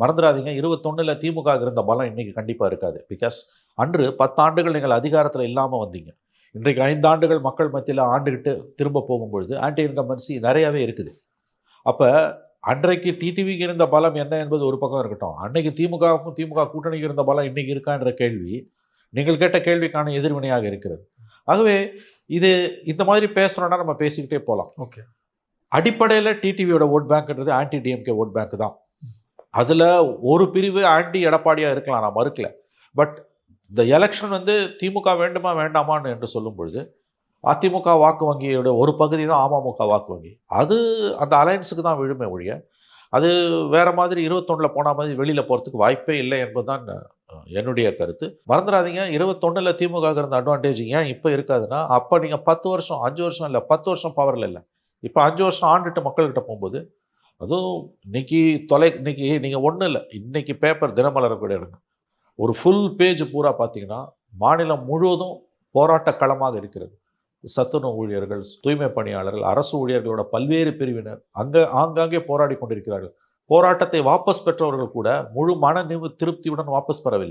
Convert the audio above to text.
மறந்துடாதீங்க 21ல் திமுக இருந்த பலம் இன்னைக்கு கண்டிப்பாக இருக்காது. பிகாஸ் அன்று 10 ஆண்டுகள் நீங்கள் அதிகாரத்தில் இல்லாமல் வந்தீங்க. இன்றைக்கு 5 ஆண்டுகள் மக்கள் மத்தியில் ஆண்டுகிட்டு திரும்ப போகும்பொழுது ஆன்டி இன்கம்பன்சி நிறையாவே இருக்குது. அப்போ அன்றைக்கு டிடிவிக்கு இருந்த பலம் என்ன என்பது ஒரு பக்கம் இருக்கட்டும். அன்னைக்கு திமுகவுக்கும் திமுக கூட்டணிக்கு இருந்த பலம் இன்னைக்கு இருக்கான்ற கேள்வி நீங்கள் கேட்ட கேள்விக்கான எதிர்வினையாக இருக்கிறது. ஆகவே இது இந்த மாதிரி பேசுகிறோன்னா நம்ம பேசிக்கிட்டே போகலாம். ஓகே. அடிப்படையில் டிடிவியோட ஓட் பேங்க்ன்றது ஆன்டி டிஎம்கே ஓட் பேங்க் தான். அதில் ஒரு பிரிவு ஆன்டி எடப்பாடியாக இருக்கலாம், நான் மறுக்கல. பட் இந்த எலெக்ஷன் திமுக வேண்டுமா வேண்டாமான்னு என்று சொல்லும் பொழுது அதிமுக வாக்கு வங்கியோட ஒரு பகுதி தான் அமமுக வாக்கு வங்கி. அது அந்த அலையன்ஸுக்கு தான் விழுமை ஒழிய அது வேற மாதிரி 21ல் போன மாதிரி வெளியில் போகிறதுக்கு வாய்ப்பே இல்லை என்பதுதான் என்னுடைய கருத்து. மறந்துடாதீங்க 21ல் திமுக இருந்த அட்வான்டேஜ் ஏன் இப்போ இருக்காதுன்னா, அப்போ நீங்கள் 10 வருஷம் 5 வருஷம் இல்லை 10 வருஷம் பவரில் இல்லை. இப்போ 5 வருஷம் ஆண்டுட்டு மக்கள்கிட்ட போகும்போது அதுவும் இன்னைக்கு நீங்கள் ஒன்றும் இல்லை, இன்னைக்கு பேப்பர் தினமலரை கூட எடுங்க, ஒரு ஃபுல் பேஜ் பூரா பார்த்தீங்கன்னா மாநிலம் முழுவதும் போராட்ட களமாக இருக்கிறது. சத்துணவு ஊழியர்கள், தூய்மை பணியாளர்கள், அரசு ஊழியர்களோட பல்வேறு பிரிவினர் ஆங்காங்கே போராடி கொண்டிருக்கிறார்கள். போராட்டத்தை வாபஸ் பெற்றவர்கள் கூட முழு மன திருப்தியுடன் வாபஸ் பெறவில்லை.